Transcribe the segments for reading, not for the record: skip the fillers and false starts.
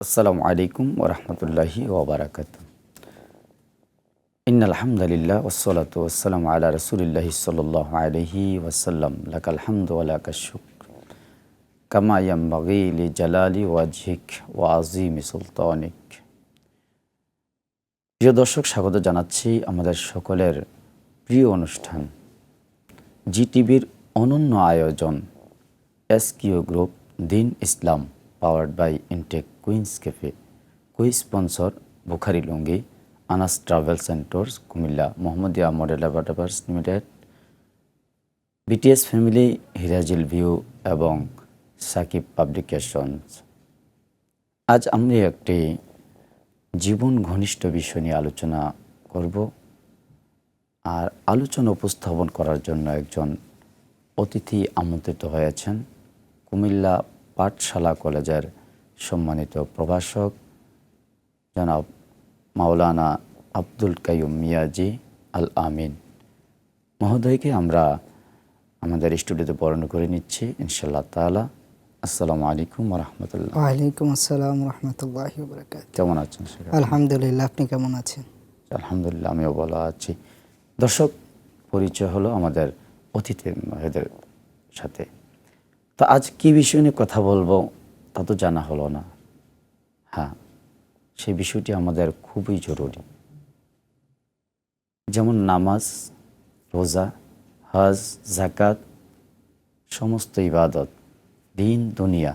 আসসালামু আলাইকুম ওরহমতুল্লাহি ওবরাকাত। ইন্নাল হামদুলিল্লাহ ওয়াসসালাতু ওয়াসসালামু আলা রাসূলিল্লাহি সাল্লাল্লাহু আলাইহি ওয়াসাল্লাম লাকাল হামদু ওয়া লাকাশ শুকর কামা ইয়ানবাগি লিজালালি ওয়াজহিক ওয়া আযীমি সুলতানিক। প্রিয় দর্শক, স্বাগত জানাচ্ছি আমাদের সকলের প্রিয় অনুষ্ঠান জিটিভির অনন্য আয়োজন SQ group Din Islam powered by Intech Queens cafe, sponsor Bukhari lungi, Anas travels and tours Comilla, Mohammadia model laboratories limited, BTS family, Hirajhil view এবং সাকিব পাবলিকেশনস। আজ আমরা একটি জীবন ঘনিষ্ঠ বিষয় নিয়ে আলোচনা করব। আর আলোচনা উপস্থাপন করার জন্য একজন অতিথি আমন্ত্রিত হয়েছেন কুমিল্লা পাঠশালা কলেজের সম্মানিত প্রভাষক জনাব মাওলানা আব্দুল কাইয়ুম মিয়াজি আল আমিন মহোদয়কে আমরা আমাদের স্টুডিওতে বরণ করে নিচ্ছি ইনশাআল্লাহ তাআলা। আসসালামু আলাইকুম ওয়া রাহমাতুল্লাহ। ওয়া আলাইকুম আসসালাম ওয়া রাহমাতুল্লাহি ওয়া বারাকাতুহু। কেমন আছেন? আলহামদুলিল্লাহ, আপনি কেমন আছেন? আলহামদুলিল্লাহ, আমিও ভালো আছি। দর্শক, পরিচয় হলো আমাদের অতিথিদের সাথে। তো আজ কী বিষয় নিয়ে কথা বলবো তা তো জানা হলো না। হ্যাঁ, সেই বিষয়টি আমাদের খুবই জরুরি। যেমন নামাজ, রোজা, হজ, যাকাত, সমস্ত ইবাদত, দিন দুনিয়া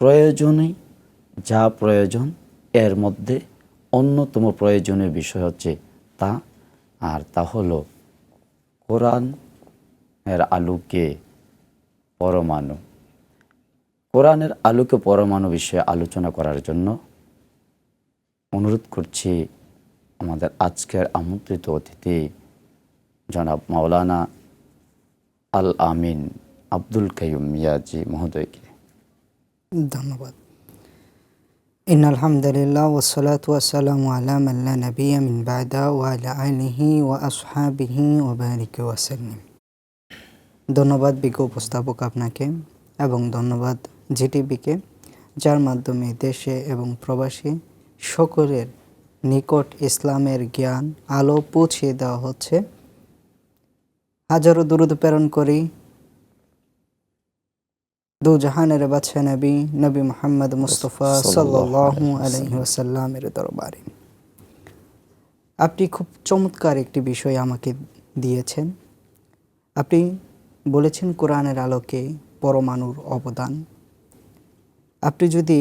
প্রয়োজনই যা প্রয়োজন, এর মধ্যে অন্যতম প্রয়োজনীয় বিষয় হচ্ছে তা, আর তা হলো কোরআন এর আলোকে পরমাণু। কোরআনের আলোকে পরমাণু বিষয়ে আলোচনা করার জন্য অনুরোধ করছি আমাদের আজকের আমন্ত্রিত অতিথি জনাব মাওলানা আল আমিন আব্দুল কাইয়ুম মিয়াজি মহোদয়কে। ধন্যবাদ। ইন্নাল হামদুলিল্লাহ ওয়াসসালাতু ওয়াসসালামু আলা মান লা নাবিয়্যা মিন বা'দা ওয়া আলা আলিহি ওয়া আসহাবিহি ওয়া বারিক ওয়া সাল্লিম। ধন্যবাদ বিজ্ঞ উপস্থাপক আপনাকে এবং ধন্যবাদ জিটিভিকে, যার মাধ্যমে দেশে এবং প্রবাসী সকলের নিকট ইসলামের জ্ঞান আলো পৌঁছে দেওয়া হচ্ছে। হাজারো দুরূদ প্রেরণ করি দু জাহানের বাদশা নবী মুহাম্মদ মুস্তাফা সাল্লাল্লাহু আলাইহি ওয়াসাল্লামের দরবারে। আপনি খুব চমৎকার একটি বিষয় আমাকে দিয়েছেন। আপনি বলেছেন কোরআনের আলোকে পরমাণুর অবদান। আপনি যদি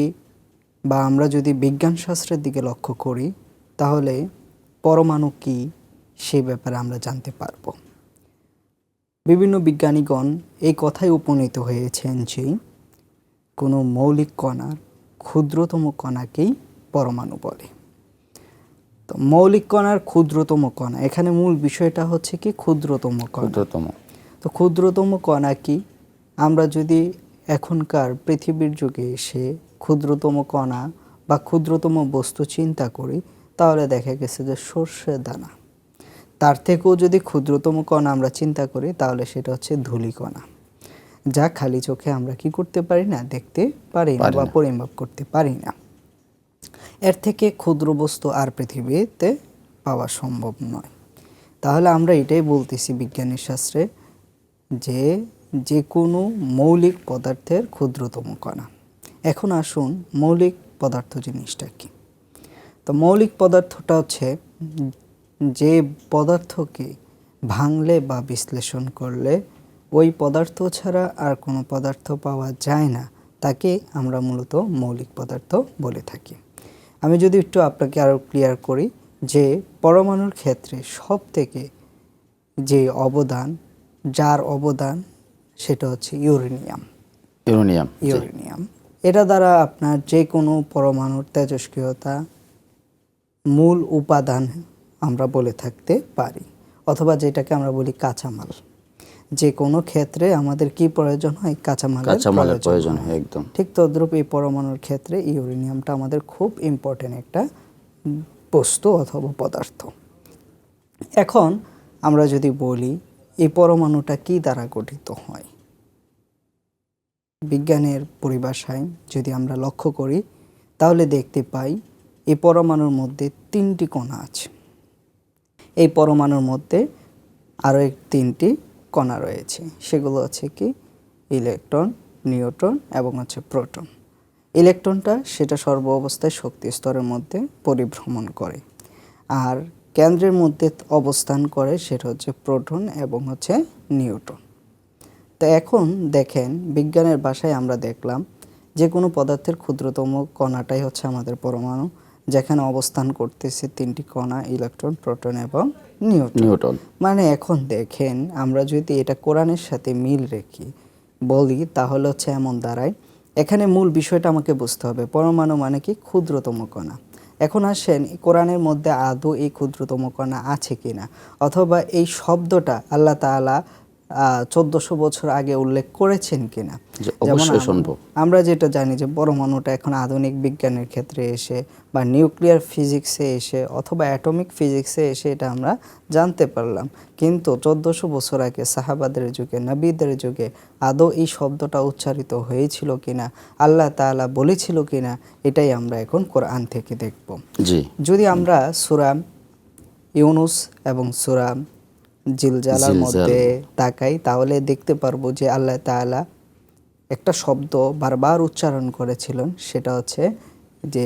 বা আমরা যদি বিজ্ঞান শাস্ত্রের দিকে লক্ষ্য করি, তাহলে পরমাণু কি সেই ব্যাপারে আমরা জানতে পারব। বিভিন্ন বিজ্ঞানীগণ এই কথায় উপনীত হয়েছেন যে কোনো মৌলিক কণার ক্ষুদ্রতম কণাকেই পরমাণু বলে। তো মৌলিক কণার ক্ষুদ্রতম কণা, এখানে মূল বিষয়টা হচ্ছে কি ক্ষুদ্রতম কণা। তো ক্ষুদ্রতম কণা কি? আমরা যদি এখনকার পৃথিবীর যুগে এসে ক্ষুদ্রতম কণা বা ক্ষুদ্রতম বস্তু চিন্তা করি, তাহলে দেখা গেছে যে সর্ষের দানা। তার থেকেও যদি ক্ষুদ্রতম কণা আমরা চিন্তা করি, তাহলে সেটা হচ্ছে ধূলিকণা, যা খালি চোখে আমরা কি করতে পারি না, দেখতে পারি না বা পরিমাপ করতে পারি না। এর থেকে ক্ষুদ্র বস্তু আর পৃথিবীতে পাওয়া সম্ভব নয়। তাহলে আমরা এটাই বলতেছি বিজ্ঞানের শাস্ত্রে যে যে কোনো মৌলিক পদার্থের ক্ষুদ্রতম কণা। এখন আসুন মৌলিক পদার্থ জিনিসটা কি। তো মৌলিক পদার্থটা হচ্ছে যে পদার্থকে ভাঙলে বা বিশ্লেষণ করলে ওই পদার্থ ছাড়া আর কোনো পদার্থ পাওয়া যায় না, তাকে আমরা মূলত মৌলিক পদার্থ বলে থাকি। আমি যদি একটু আপনাকে আরও ক্লিয়ার করি যে পরমাণুর ক্ষেত্রে সব থেকে যে অবদান, যার অবদান সেটা হচ্ছে ইউরেনিয়াম। এটা দ্বারা আপনার যে কোনো পরমাণুর তেজস্ক্রিয়তা মূল উপাদান আমরা বলে থাকতে পারি, অথবা যেটাকে আমরা বলি কাঁচামাল। যে কোনো ক্ষেত্রে আমাদের কি প্রয়োজন হয়? কাঁচামালের প্রয়োজন হয়। একদম ঠিক তদ্রূপ এই পরমাণুর ক্ষেত্রে ইউরেনিয়ামটা আমাদের খুব ইম্পর্টেন্ট একটা বস্তু অথবা পদার্থ। এখন আমরা যদি বলি এই পরমাণুটা কি দ্বারা গঠিত হয়, বিজ্ঞানের পরিভাষায় যদি আমরা লক্ষ্য করি, তাহলে দেখতে পাই এই পরমাণুর মধ্যে 3টি কণা আছে। এই পরমাণুর মধ্যে আরও 3টি কণা রয়েছে, সেগুলো হচ্ছে কি ইলেকট্রন, নিউট্রন এবং হচ্ছে প্রোটন। ইলেকট্রনটা সেটা সর্ব অবস্থায় শক্তি স্তরের মধ্যে পরিভ্রমণ করে, আর কেন্দ্রের মধ্যে অবস্থান করে সেটা হচ্ছে প্রোটন এবং হচ্ছে নিউট্রন। তো এখন দেখেন বিজ্ঞানের ভাষায় আমরা দেখলাম যে কোনো পদার্থের ক্ষুদ্রতম কণাটাই হচ্ছে আমাদের পরমাণু, যেখানে অবস্থান করতেছে 3টি কণা ইলেকট্রন, প্রোটন এবং নিউট্রন। মানে এখন দেখেন আমরা যদি এটা কোরআনের সাথে মিল রেখে বলি তাহলে হচ্ছে এমন দাঁড়ায়, এখানে মূল বিষয়টা আমাকে বুঝতে হবে পরমাণু মানে কি ক্ষুদ্রতম কণা। এখন আসেন কোরআনের মধ্যে আদৌ এই ক্ষুদ্রতম কণা আছে কিনা, অথবা এই শব্দটা আল্লাহ তাআলা 1400 বছর আগে উল্লেখ করেছেন কিনা। যেমন আমরা যেটা জানি যে পরমাণুটা এখন আধুনিক বিজ্ঞানের ক্ষেত্রে এসে বা নিউক্লিয়ার ফিজিক্সে এসে অথবা অ্যাটমিক ফিজিক্সে এসে এটা আমরা জানতে পারলাম, কিন্তু 1400 বছর আগে সাহাবাদের যুগে, নবীদের যুগে আদৌ এই শব্দটা উচ্চারিত হয়েছিল কিনা, আল্লাহ তাআলা বলেছিল কিনা, এটাই আমরা এখন কোরআন থেকে দেখব। যদি আমরা সূরা ইউনুস এবং সূরা জিলজালার মধ্যে তাকাই তাহলে দেখতে পারবো যে আল্লাহ তাআলা একটা শব্দ বারবার উচ্চারণ করেছিলেন, সেটা হচ্ছে যে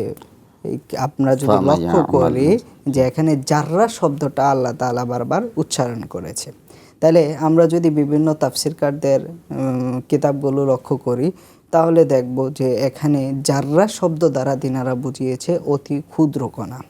আমরা যদি লক্ষ্য করি যে এখানে জাররা শব্দটা আল্লাহ তাআলা বারবার উচ্চারণ করেছে। তাহলে আমরা যদি বিভিন্ন তাফসীরকারদের কিতাবগুলো লক্ষ্য করি তাহলে দেখব যে এখানে জাররা শব্দ দ্বারা তিনারা বুঝিয়েছে অতি ক্ষুদ্র কণা,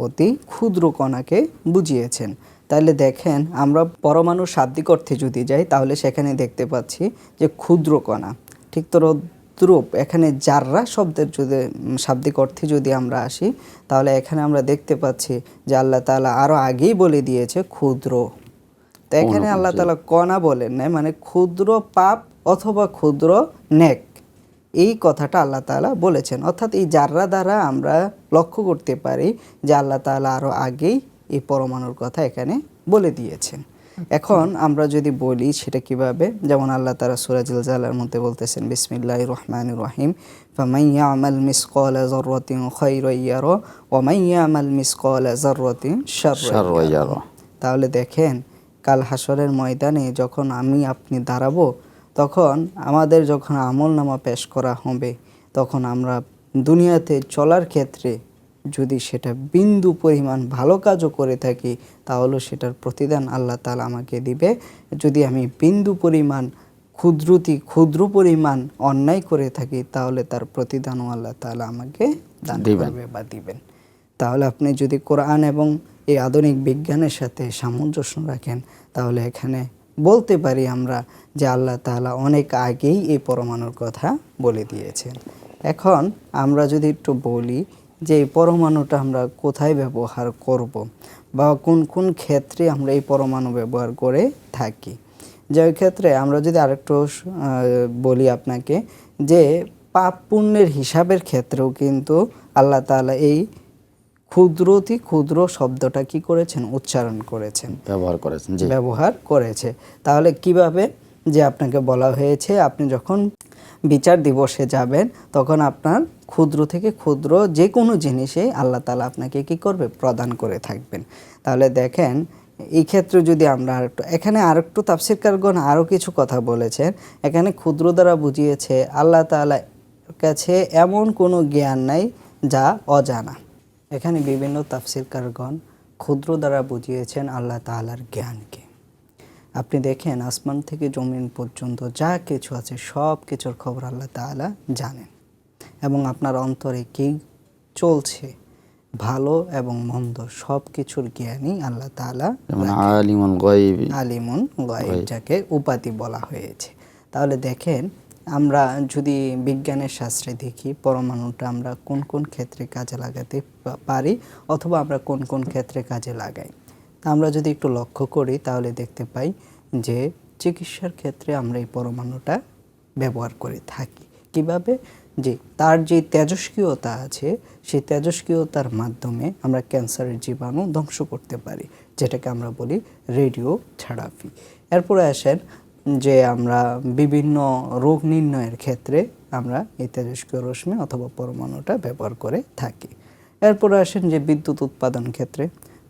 অতি ক্ষুদ্র কণাকে বুঝিয়েছেন। তাহলে দেখেন আমরা পরমাণুর শাব্দিক অর্থে যদি যাই তাহলে সেখানে দেখতে পাচ্ছি যে ক্ষুদ্র কণা, ঠিক তদ্রূপ এখানে জাররা শব্দের যদি শাব্দিক অর্থে যদি আমরা আসি তাহলে এখানে আমরা দেখতে পাচ্ছি যে আল্লাহ তাআলা আরও আগেই বলে দিয়েছে ক্ষুদ্র। তো এখানে আল্লাহ তাআলা কণা বলেন নাই, মানে ক্ষুদ্র পাপ অথবা ক্ষুদ্র নেক, এই কথাটা আল্লাহ তাআলা বলেছেন। অর্থাৎ এই জাররা দ্বারা আমরা লক্ষ্য করতে পারি যে আল্লাহ তাআলা আরও আগেই এই পরমাণুর কথা এখানে বলে দিয়েছেন। এখন আমরা যদি বলি সেটা কিভাবে, যেমন আল্লাহ তাআলা সূরা জিলজালার মধ্যে বলতেছেন বিসমিল্লাহির রহমানির রহিম, ফামান ইয়ামাল মিসকালা যাররাতিন খায়রান ইয়ারা ওয়া মান ইয়ামাল মিসকালা যাররাতিন শাররান ইয়ারা। তাহলে দেখেন কাল হাসরের ময়দানে যখন আমি আপনি দাঁড়াবো, তখন আমাদের যখন আমলনামা পেশ করা হবে, তখন আমরা দুনিয়াতে চলার ক্ষেত্রে যদি সেটা বিন্দু পরিমাণ ভালো কাজও করে থাকি তাহলে সেটার প্রতিদান আল্লাহ তাআলা আমাকে দিবে। যদি আমি বিন্দু পরিমাণ ক্ষুদ্র পরিমাণ অন্যায় করে থাকি তাহলে তার প্রতিদানও আল্লাহ তাআলা আমাকে দান করবে বা দিবেন। তাহলে আপনি যদি কোরআন এবং এই আধুনিক বিজ্ঞানের সাথে সামঞ্জস্য রাখেন তাহলে এখানে বলতে পারি আমরা যে আল্লাহ তাআলা অনেক আগেই এই পরমাণুর কথা বলে দিয়েছেন। এখন আমরা যদি একটু বলি যে এই পরমাণুটা আমরা কোথায় ব্যবহার করব বা কোন কোন ক্ষেত্রে আমরা এই পরমাণু ব্যবহার করে থাকি, যে ক্ষেত্রে আমরা যদি আরেকটু বলি আপনাকে যে পাপ পুণ্যের হিসাবের ক্ষেত্রেও কিন্তু আল্লাহ তাআলা এই ক্ষুদ্রতি ক্ষুদ্র শব্দটা কি করেছেন, উচ্চারণ করেছেন, ব্যবহার করেছে। তাহলে কিভাবে, যে আপনাকে বলা হয়েছে আপনি যখন বিচার দিবসে যাবেন তখন আপনার ক্ষুদ্র থেকে ক্ষুদ্র যে কোনো জিনিসে আল্লাহ তাআলা আপনাকে কি করবে, প্রদান করে থাকবেন। তাহলে দেখেন এই ক্ষেত্রে যদি আমরা এখানে আরেকটু তাফসীরকারগণ আরও কিছু কথা বলেছেন। এখানে ক্ষুদ্র দ্বারা বুঝিয়েছে আল্লাহ তাআলার কাছে এমন কোনো জ্ঞান নাই যা অজানা। এখানে বিভিন্ন তাফসীরকারগণ ক্ষুদ্র দ্বারা বুঝিয়েছেন আল্লাহ তাআলার জ্ঞানকে। আপনি দেখেন আসমান থেকে জমিন পর্যন্ত যা কিছু আছে সব কিছুর খবর আল্লাহ তাআলা জানেন, এবং আপনার অন্তরে কি চলছে ভালো এবং মন্দ সব কিছুর জ্ঞানই আল্লাহ তাআলা আলিমুন গায়ব, যাকে উপাধি বলা হয়েছে। তাহলে দেখেন আমরা যদি বিজ্ঞানের শাস্ত্রে দেখি পরমাণুটা আমরা কোন কোন ক্ষেত্রে কাজে লাগাতে পারি অথবা আমরা কোন কোন ক্ষেত্রে কাজে লাগাই, আমরা যদি একটু লক্ষ্য করি তাহলে দেখতে পাই যে চিকিৎসার ক্ষেত্রে আমরা এই পরমাণুটা ব্যবহার করে থাকি। কিভাবে, যে তার যে তেজস্ক্রিয়তা আছে সেই তেজস্ক্রিয়তার মাধ্যমে আমরা ক্যান্সারের জীবাণু ধ্বংস করতে পারি, যেটাকে আমরা বলি রেডিও থেরাপি। এরপরে আসেন যে আমরা বিভিন্ন রোগ নির্ণয়ের ক্ষেত্রে আমরা এই তেজস্ক্রিয় রশ্মি অথবা পরমাণুটা ব্যবহার করে থাকি। এরপরে আসেন যে বিদ্যুৎ উৎপাদন ক্ষেত্রে।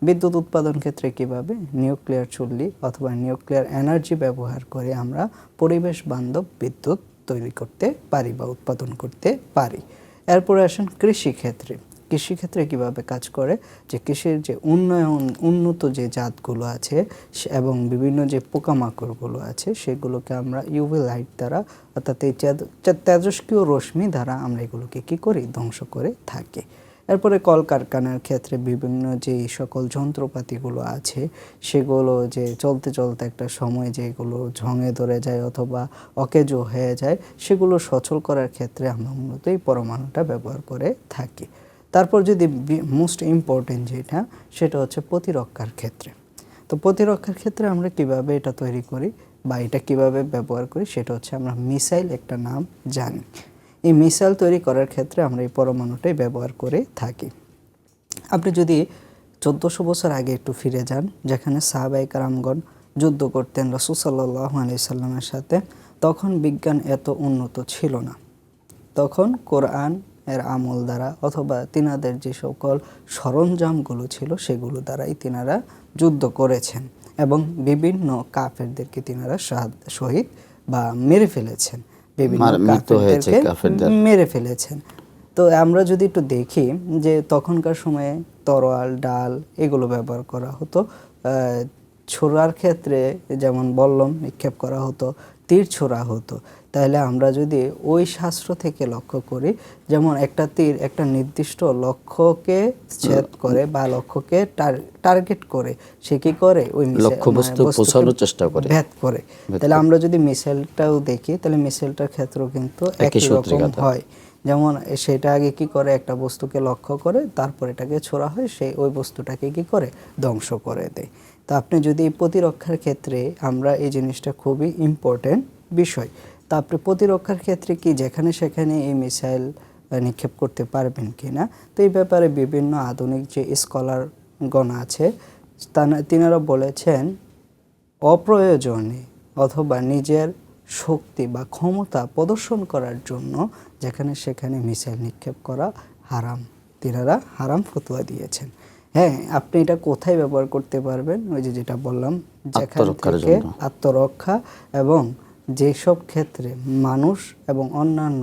বিদ্যুৎ উৎপাদন ক্ষেত্রে কিভাবে নিউক্লিয়ার চুল্লি অথবা নিউক্লিয়ার এনার্জি ব্যবহার করে আমরা পরিবেশ বান্ধব বিদ্যুৎ তৈরি করতে পারি বা উৎপাদন করতে পারি। এরপরে আসেন কৃষিক্ষেত্রে। কৃষিক্ষেত্রে কিভাবে কাজ করে, যে কৃষির যে উন্নত যে জাতগুলো আছে এবং বিভিন্ন যে পোকামাকড়গুলো আছে সেগুলোকে আমরা ইউভি লাইট দ্বারা অর্থাৎ এই তেজস্ক্রিয় রশ্মি দ্বারা আমরা এগুলোকে কী করি, ধ্বংস করে থাকি। এরপরে কলকারখানার ক্ষেত্রে বিভিন্ন যে সকল যন্ত্রপাতিগুলো আছে সেগুলো যে চলতে চলতে একটা সময় যেগুলো ঝঙে ধরে যায় অথবা অকেজো হয়ে যায়, সেগুলো সচল করার ক্ষেত্রে আমরা মূলত এই পরমাণুটা ব্যবহার করে থাকি। তারপর যদি মোস্ট ইম্পর্টেন্ট যেটা, সেটা হচ্ছে প্রতিরক্ষার ক্ষেত্রে। তো প্রতিরক্ষার ক্ষেত্রে আমরা কিভাবে এটা তৈরি করি বা এটা কিভাবে ব্যবহার করি, সেটা হচ্ছে আমরা মিসাইল একটা নাম জানি। এই মিসাইল তৈরি করার ক্ষেত্রে আমরা এই পরমাণুটাই ব্যবহার করে থাকি। আপনি যদি 1400 বছর আগে একটু ফিরে যান, যেখানে সাহাবায়ে কেরামগণ যুদ্ধ করতেন রাসূল সাল্লাল্লাহু আলাইহি সাল্লামের সাথে, তখন বিজ্ঞান এত উন্নত ছিল না। তখন কোরআন এর আমল দ্বারা অথবা তিনাদের যে সকল সরঞ্জামগুলো ছিল সেগুলো দ্বারাই তিনারা যুদ্ধ করেছেন এবং বিভিন্ন কাফেরদেরকে তিনারা শহীদ বা মেরে ফেলেছেন, বিভিন্ন কাফেরদেরকে মেরে ফেলেছেন। তো আমরা যদি একটু দেখি যে তখনকার সময়ে তরোয়াল, ডাল এগুলো ব্যবহার করা হতো। ছোড়ার ক্ষেত্রে যেমন বল্লম নিক্ষেপ করা হতো, তীর ছোড়া হতো। তাহলে আমরা যদি ওই শাস্ত্র থেকে লক্ষ্য করি, যেমন একটা তীর একটা নির্দিষ্ট লক্ষ্যকে ছেদ করে বা লক্ষ্যকে টার্গেট করে সে কি করে, ওই লক্ষ্যবস্তু পৌঁছানোর চেষ্টা করে, ভেদ করে। তাহলে আমরা যদি মিসাইলটাও দেখি, তাহলে মিসাইলটার ক্ষেত্রেও কিন্তু একই রকম হয়। যেমন সেটা আগে কি করে, একটা বস্তুকে লক্ষ্য করে, তারপর এটাকে ছোড়া হয়, সেই ওই বস্তুটাকে কি করে, ধ্বংস করে দেয়। তো আপনি যদি প্রতিরক্ষার ক্ষেত্রে, আমরা এই জিনিসটা খুবই ইম্পর্টেন্ট বিষয়। তা আপনি প্রতিরক্ষার ক্ষেত্রে কি যেখানে সেখানে এই মিসাইল নিক্ষেপ করতে পারবেন কি না, তো এই ব্যাপারে বিভিন্ন আধুনিক যে স্কলারগণ আছে তিনারা বলেছেন অপ্রয়োজনে অথবা নিজের শক্তি বা ক্ষমতা প্রদর্শন করার জন্য যেখানে সেখানে মিসাইল নিক্ষেপ করা হারাম। তিনারা হারাম ফতোয়া দিয়েছেন। হ্যাঁ, আপনি এটা কোথায় ব্যবহার করতে পারবেন, ওই যে যেটা বললাম, যেখান থেকে আত্মরক্ষা এবং যেসব ক্ষেত্রে মানুষ এবং অন্যান্য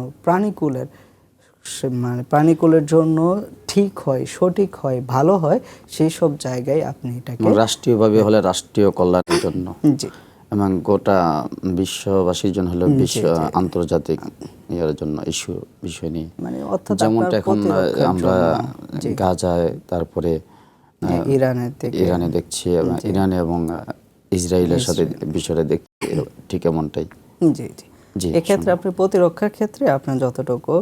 প্রাণীকুলের জন্য ঠিক হয়, সঠিক হয়, ভালো হয়, সেই সব জায়গায় আপনি এটাকে রাষ্ট্রীয়ভাবে হলে রাষ্ট্রীয় কল্যাণের জন্য, জি, এবং গোটা বিশ্ববাসীর জন্য হলো বিশ্ব আন্তর্জাতিক ইয়ার জন্য ইস্যু বিষয় নিয়ে, মানে অর্থাৎ যেমনটা এখন আমরা গাজায়, তারপরে ইরানে দেখছি, এবং ইরানে এবং ইসরায়েলের সাথে বিষয়টা দেখছি ঠিক এমনটাই। জি জি জি। এক্ষেত্রে আপনি প্রতিরক্ষার ক্ষেত্রে আপনার যতটুকু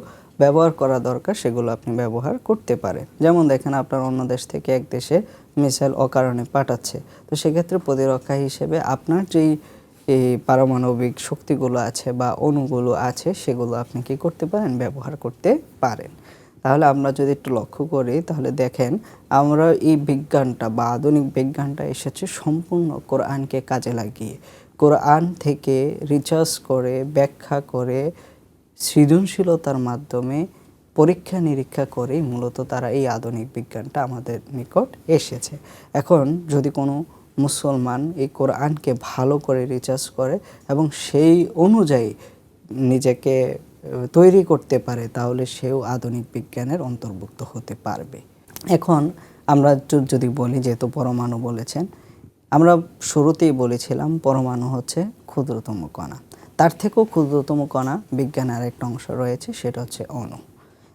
ব্যবহার করা দরকার সেগুলো আপনি ব্যবহার করতে পারেন। যেমন দেখেন, আপনার অন্য দেশ থেকে এক দেশে মিসাইল অকারণে পাঠাচ্ছে, তো সেক্ষেত্রে প্রতিরক্ষা হিসেবে আপনার যেই এই পারমাণবিক শক্তিগুলো আছে বা অণুগুলো আছে সেগুলো আপনি কি করতে পারেন, ব্যবহার করতে পারেন। তাহলে আমরা যদি একটু লক্ষ্য করি, তাহলে দেখেন আমরা এই বিজ্ঞানটা বা আধুনিক বিজ্ঞানটা এসেছে সম্পূর্ণ কোরআনকে কাজে লাগিয়ে, কোরআন থেকে রিসার্চ করে, ব্যাখ্যা করে, সৃজনশীলতার মাধ্যমে পরীক্ষা নিরীক্ষা করেই মূলত তারা এই আধুনিক বিজ্ঞানটা আমাদের নিকট এসেছে। এখন যদি কোনো মুসলমান এই কোরআনকে ভালো করে রিসার্চ করে এবং সেই অনুযায়ী নিজেকে তৈরি করতে পারে, তাহলে সেও আধুনিক বিজ্ঞানের অন্তর্ভুক্ত হতে পারবে। এখন আমরা যদি বলি, যেহেতু পরমাণু বলেছেন, আমরা শুরুতেই বলেছিলাম পরমাণু হচ্ছে ক্ষুদ্রতম কণা। তার থেকেও ক্ষুদ্রতম কণা বিজ্ঞানের আরেকটা অংশ রয়েছে, সেটা হচ্ছে অণু।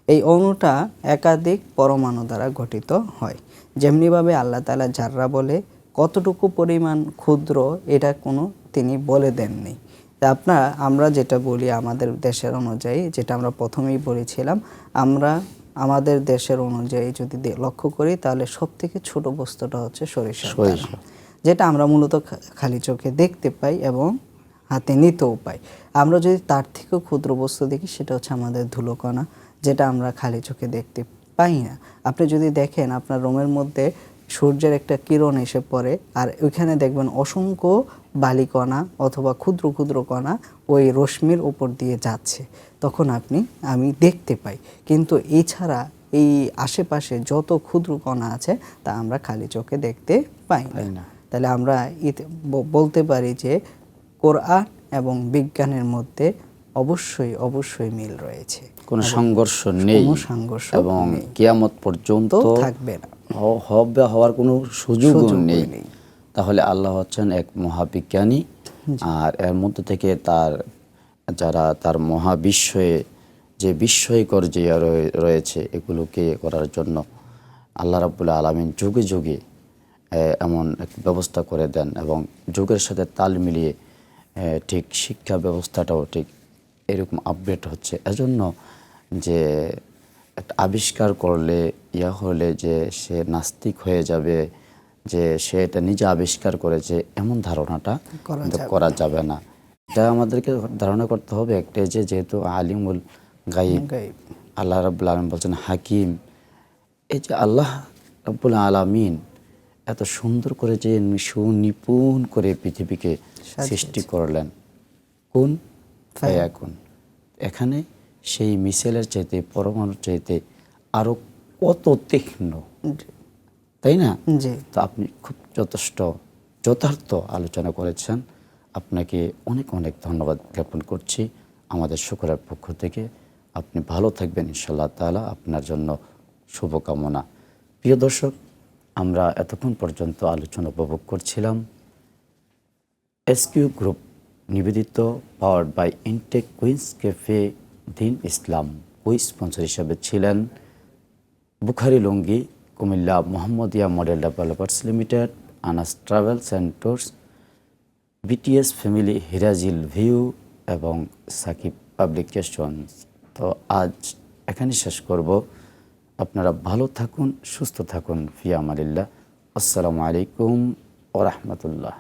এই অণুটা একাধিক পরমাণু দ্বারা গঠিত হয়। যেমনিভাবে আল্লাহ তাআলা জাররা বলে, কতটুকু পরিমাণ ক্ষুদ্র এটা কোনো তিনি বলে দেননি। তা আমরা যেটা বলি আমাদের দেশের অনুযায়ী, যেটা আমরা প্রথমেই বলেছিলাম, আমরা আমাদের দেশের অনুযায়ী যদি লক্ষ্য করি, তাহলে সবথেকে ছোট বস্তুটা হচ্ছে সরিষার দানা, যেটা আমরা মূলত খালি চোখে দেখতে পাই এবং হাতে নিতেও পাই। আমরা যদি তার থেকেও ক্ষুদ্র বস্তু দেখি, সেটা হচ্ছে আমাদের ধুলোকণা, যেটা আমরা খালি চোখে দেখতে পাই না। আপনি যদি দেখেন আপনার রুমের মধ্যে সূর্যের একটা কিরণ এসে পড়ে, আর ওইখানে দেখবেন অসংখ্য বালিকণা অথবা ক্ষুদ্র ক্ষুদ্র কণা ওই রশ্মির উপর দিয়ে যাচ্ছে, তখন আমি দেখতে পাই। কিন্তু এছাড়া এই আশেপাশে যত ক্ষুদ্র কণা আছে তা আমরা খালি চোখে দেখতে পাই না। তাহলে আমরা বলতে পারি যে কোরআন এবং বিজ্ঞানের মধ্যে অবশ্যই অবশ্যই মিল রয়েছে, কোনো সংঘর্ষ নেই এবং কিয়ামত পর্যন্ত থাকবে না, হওয়ার কোনো সুযোগও নেই। তাহলে আল্লাহ হচ্ছেন এক মহাবিজ্ঞানী, আর এর মধ্যে থেকে তার মহাবিশ্বয়ে যে বিস্ময়কর যে রয়েছে এগুলোকে করার জন্য আল্লাহ রাব্বুল আলামিন যুগে যুগে এমন এক ব্যবস্থা করে দেন, এবং যুগের সাথে তাল মিলিয়ে ঠিক শিক্ষা ব্যবস্থাটাও ঠিক এরকম আপডেট হচ্ছে। এজন্য যে একটা আবিষ্কার করলে হলে যে সে নাস্তিক হয়ে যাবে, যে সে এটা নিজে আবিষ্কার করেছে, এমন ধারণাটা করা যাবে না। এটা আমাদেরকে ধারণা করতে হবে একটাই, যে যেহেতু আলিমুল গায়ব আল্লাহ রাব্বুল আলামিন বলছেন হাকিম, এই যে আল্লাহ রাব্বুল আলামিন এত সুন্দর করে যে সুনিপুণ করে পৃথিবীকে সৃষ্টি করলেন, কোন ফায়াকুন, এখানে সেই মিসাইলের চাইতে পরমাণুর চাইতে আরো কত তীক্ষ্ণ, তাই না? তো আপনি খুব যথার্থ আলোচনা করেছেন। আপনাকে অনেক অনেক ধন্যবাদ জ্ঞাপন করছি আমাদের সকলের পক্ষ থেকে। আপনি ভালো থাকবেন ইনশাআল্লাহ তাআলা, আপনার জন্য শুভকামনা। প্রিয় দর্শক, আমরা এতক্ষণ পর্যন্ত আলোচনা উপভোগ করছিলাম এসকিউ গ্রুপ নিবেদিত, powered by Intech Queens cafe Din Islam. ওই স্পন্সর হিসাবে ছিলেন Bukhari lungi, Comilla Mohammadia model developers limited, Anas travels and tours, BTS family, Hirajhil view এবং সাকিব পাবলিকেশনস। তো আজ এখানে শেষ করব। আপনারা ভালো থাকুন, সুস্থ থাকুন, ফি আমানিল্লাহ। আসসালামু আলাইকুম ওয়া রাহমাতুল্লাহ।